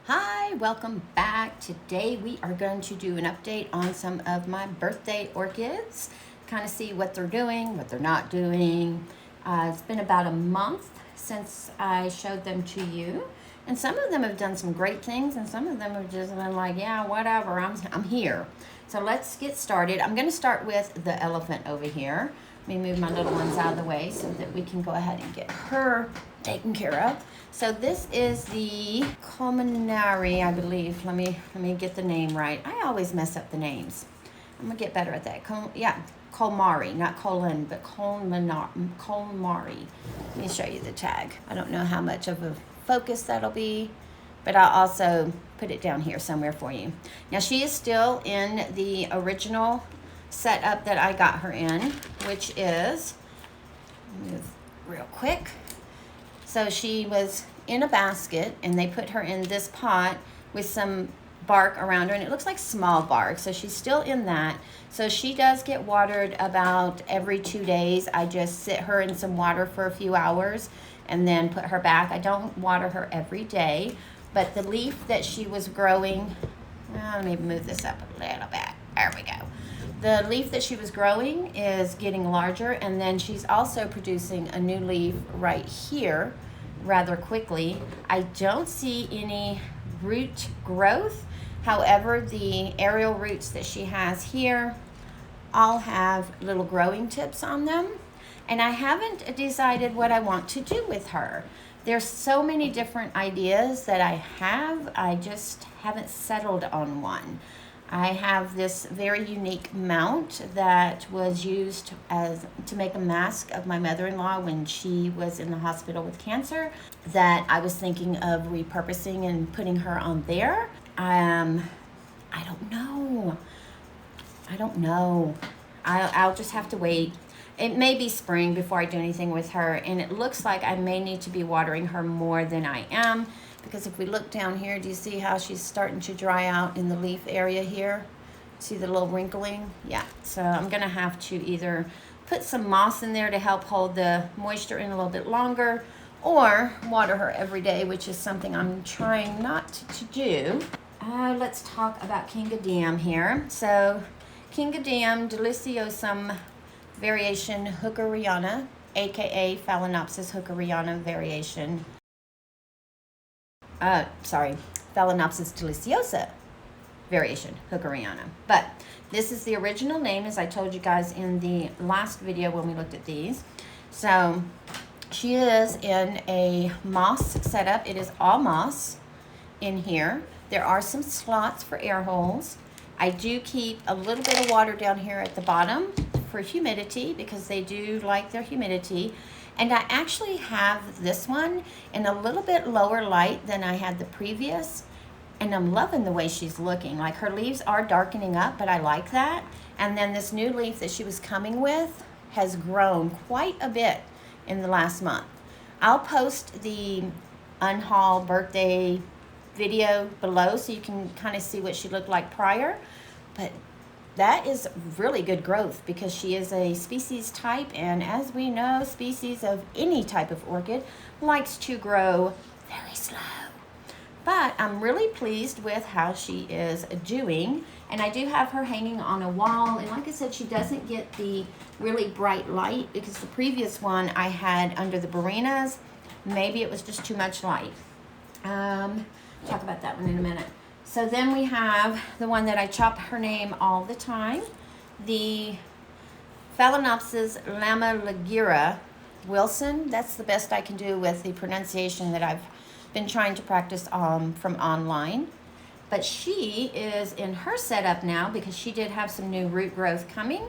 Hi, welcome back. Today we are going to do an update on some of my birthday orchids, kind of see what they're doing, what they're not doing. It's been about a month since I showed them to you, and some of them have done some great things, and some of them have just been like, yeah, whatever, I'm here. So let's get started. I'm going to start with the elephant over here. Let me move my little ones out of the way so that we can go ahead and get her taken care of. So this is the Colmenari, I believe. Let me get the name right. I always mess up the names. I'm gonna get better at that. Colmari, not Colin, but Colmari. Let me show you the tag. I don't know how much of a focus that'll be, but I'll also put it down here somewhere for you. Now she is still in the original setup that I got her in, which is, move real quick. So she was in a basket, and they put her in this pot with some bark around her, and it looks like small bark, so she's still in that. So she does get watered about every 2 days. I just sit her in some water for a few hours and then put her back. I don't water her every day, but the leaf that she was growing, let me move this up a little bit. There we go. The leaf that she was growing is getting larger, and then she's also producing a new leaf right here rather quickly. I don't see any root growth. However, the aerial roots that she has here all have little growing tips on them, and I haven't decided what I want to do with her. There's so many different ideas that I have. I just haven't settled on one. I have this very unique mount that was used to make a mask of my mother-in-law when she was in the hospital with cancer, that I was thinking of repurposing and putting her on there. I don't know. I'll just have to wait. It may be spring before I do anything with her, and it looks like I may need to be watering her more than I am, because if we look down here, do you see how she's starting to dry out in the leaf area here? See the little wrinkling? Yeah, so I'm gonna have to either put some moss in there to help hold the moisture in a little bit longer, or water her every day, which is something I'm trying not to do. Let's talk about Kingadam here. So Kingadam deliciosum variation hookeriana, aka Phalaenopsis hookeriana variation. Phalaenopsis deliciosa variation hookeriana. But this is the original name, as I told you guys in the last video when we looked at these. So she is in a moss setup. It is all moss in here. There are some slots for air holes. I do keep a little bit of water down here at the bottom for humidity, because they do like their humidity. And I actually have this one in a little bit lower light than I had the previous, and I'm loving the way she's looking. Like, her leaves are darkening up, but I like that. And then this new leaf that she was coming with has grown quite a bit in the last month. I'll post the unhaul birthday video below so you can kind of see what she looked like prior, but that is really good growth, because she is a species type, and as we know, species of any type of orchid likes to grow very slow. But I'm really pleased with how she is doing, and I do have her hanging on a wall, and like I said, she doesn't get the really bright light, because the previous one I had under the Barenas, maybe it was just too much light. Talk about that one in a minute. So then we have the one that I chop her name all the time, the Phalaenopsis lameligira Wilson. That's the best I can do with the pronunciation that I've been trying to practice from online. But she is in her setup now, because she did have some new root growth coming,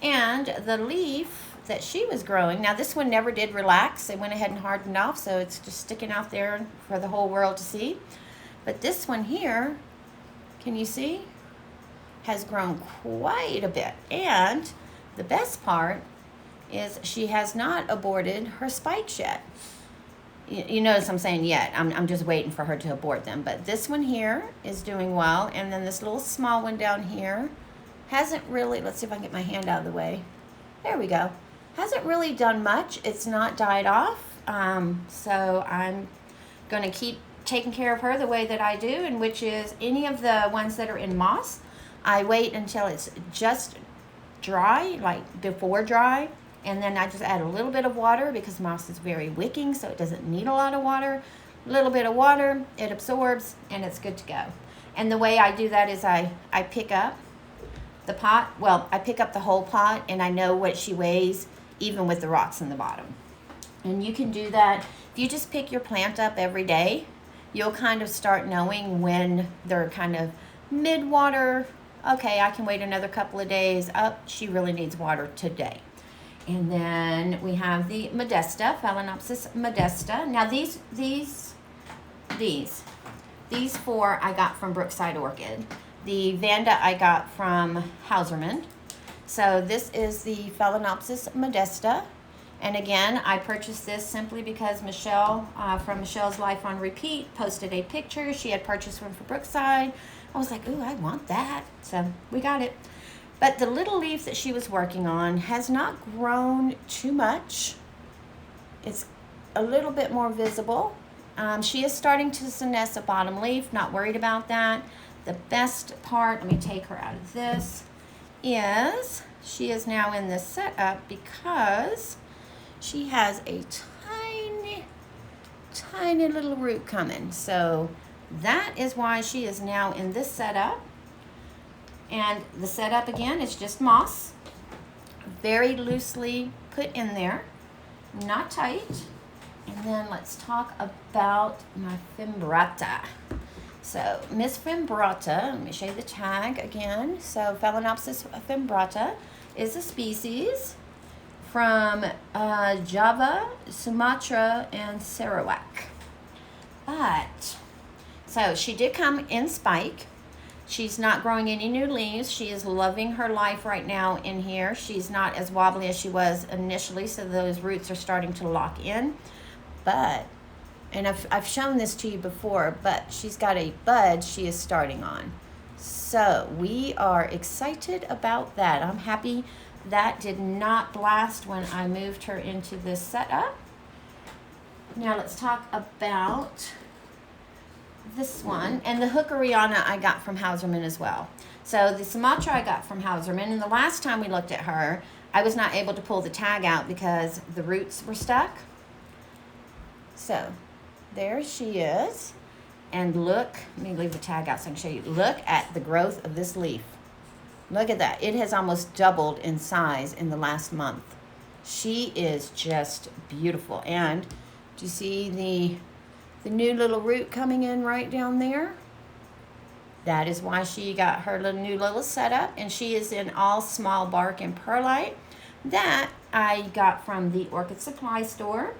and the leaf that she was growing, now this one never did relax. It went ahead and hardened off, so it's just sticking out there for the whole world to see. But this one here, can you see, has grown quite a bit. And the best part is she has not aborted her spikes yet. You notice I'm saying yet. I'm just waiting for her to abort them. But this one here is doing well. And then this little small one down here hasn't really, let's see if I can get my hand out of the way. There we go. Hasn't really done much. It's not died off. So I'm going to keep taking care of her the way that I do, and which is any of the ones that are in moss, I wait until it's just dry, like before dry, and then I just add a little bit of water because moss is very wicking, so it doesn't need a lot of water. A little bit of water, it absorbs, and it's good to go. And the way I do that is I pick up the pot. Well, I pick up the whole pot, and I know what she weighs, even with the rocks in the bottom. And you can do that. If you just pick your plant up every day, you'll kind of start knowing when they're kind of mid-water. Okay, I can wait another couple of days. Oh, she really needs water today. And then we have the Modesta, Phalaenopsis Modesta. Now these four I got from Brookside Orchid. The Vanda I got from Hauserman. So this is the Phalaenopsis Modesta. And again, I purchased this simply because Michelle, from Michelle's Life on Repeat, posted a picture. She had purchased one for Brookside. I was like, ooh, I want that. So we got it. But the little leaf that she was working on has not grown too much. It's a little bit more visible. She is starting to senesce a bottom leaf, not worried about that. The best part, let me take her out of this, is she is now in this setup because she has a tiny little root coming. So that is why she is now in this setup. And the setup again is just moss, very loosely put in there, not tight. And then let's talk about my Fimbrata. So Miss Fimbrata, let me show you the tag again. So Phalaenopsis Fimbrata is a species from Java, Sumatra, and Sarawak. But, so she did come in spike. She's not growing any new leaves. She is loving her life right now in here. She's not as wobbly as she was initially, so those roots are starting to lock in. But, and I've shown this to you before, but she's got a bud she is starting on. So we are excited about that. I'm happy that did not blast when I moved her into this setup. Now let's talk about this one, and the Hookeriana I got from Hauserman as well. So the Sumatra I got from Hauserman, and the last time we looked at her, I was not able to pull the tag out because the roots were stuck. So there she is, and look, let me leave the tag out so I can show you. Look at the growth of this leaf. Look at that. It has almost doubled in size in the last month. She is just beautiful. And do you see the new little root coming in right down there? That is why she got her new little setup, and she is in all small bark and perlite. That I got from the Orchid Supply Store.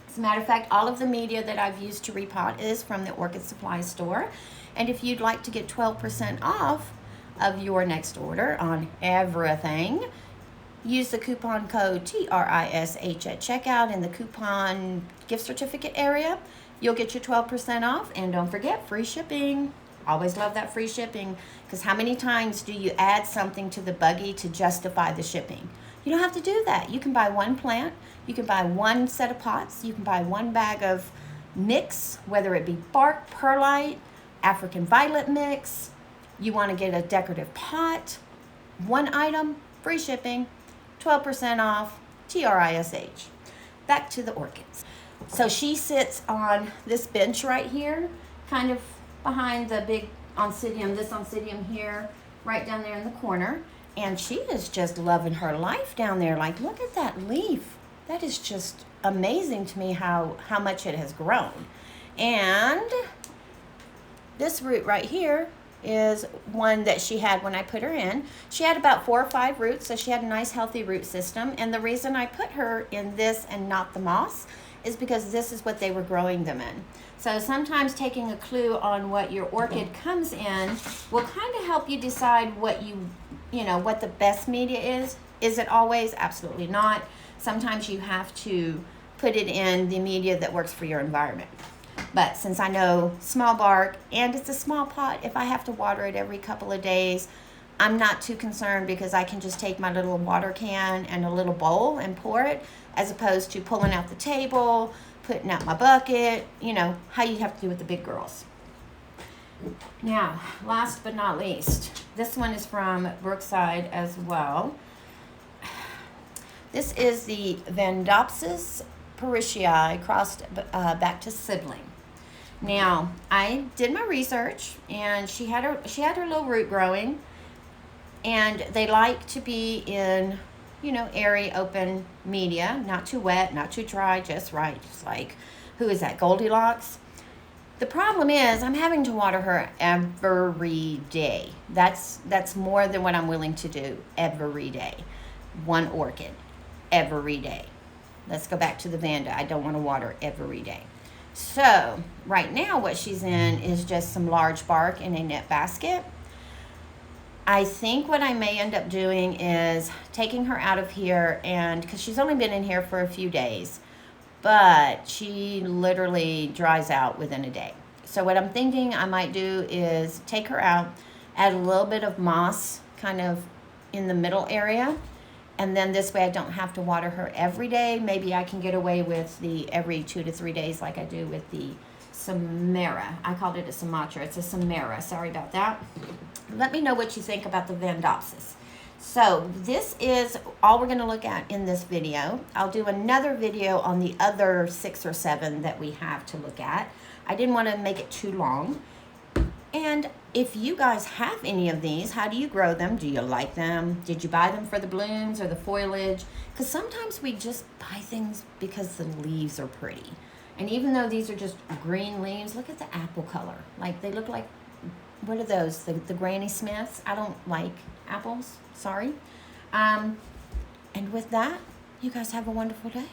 As a matter of fact, all of the media that I've used to repot is from the Orchid Supply Store. And if you'd like to get 12% off of your next order on everything, use the coupon code TRISH at checkout in the coupon gift certificate area. You'll get your 12% off, and don't forget, free shipping. Always love that free shipping, because how many times do you add something to the buggy to justify the shipping? You don't have to do that. You can buy one plant, you can buy one set of pots, you can buy one bag of mix, whether it be bark, perlite, African violet mix. You want to get a decorative pot, one item, free shipping, 12% off, TRISH. Back to the orchids. So she sits on this bench right here, kind of behind the big oncidium, this oncidium here, right down there in the corner. And she is just loving her life down there. Like, look at that leaf. That is just amazing to me how much it has grown. And this root right here is one that she had when I put her in. She had about 4 or 5 roots, so she had a nice healthy root system. And the reason I put her in this and not the moss is because this is what they were growing them in. So sometimes taking a clue on what your orchid comes in will kind of help you decide what what the best media is. Is it always? Absolutely not. Sometimes you have to put it in the media that works for your environment. But since I know small bark and it's a small pot, if I have to water it every couple of days, I'm not too concerned, because I can just take my little water can and a little bowl and pour it, as opposed to pulling out the table, putting out my bucket, you know, how you have to do with the big girls. Now, last but not least, this one is from Brookside as well. This is the Vandopsis parishii crossed back to sibling. Now, I did my research, and she had her little root growing, and they like to be in, you know, airy, open media, not too wet, not too dry, just right. Just like, who is that, Goldilocks? The problem is I'm having to water her every day. That's more than what I'm willing to do every day. One orchid every day. Let's go back to the Vanda. I don't want to water every day. So right now what she's in is just some large bark in a net basket. I think what I may end up doing is taking her out of here, and because she's only been in here for a few days, but she literally dries out within a day. So what I'm thinking I might do is take her out, add a little bit of moss kind of in the middle area, and then this way I don't have to water her every day. Maybe I can get away with the every 2 to 3 days like I do with the Samara. I called it a Sumatra. It's a Samara. Sorry about that. Let me know what you think about the Vandopsis. So this is all we're going to look at in this video. I'll do another video on the other 6 or 7 that we have to look at. I didn't want to make it too long. And if you guys have any of these, how do you grow them? Do you like them? Did you buy them for the blooms or the foliage? Because sometimes we just buy things because the leaves are pretty. And even though these are just green leaves, look at the apple color. Like, they look like, what are those? The Granny Smiths? I don't like apples. Sorry. And with that, you guys have a wonderful day.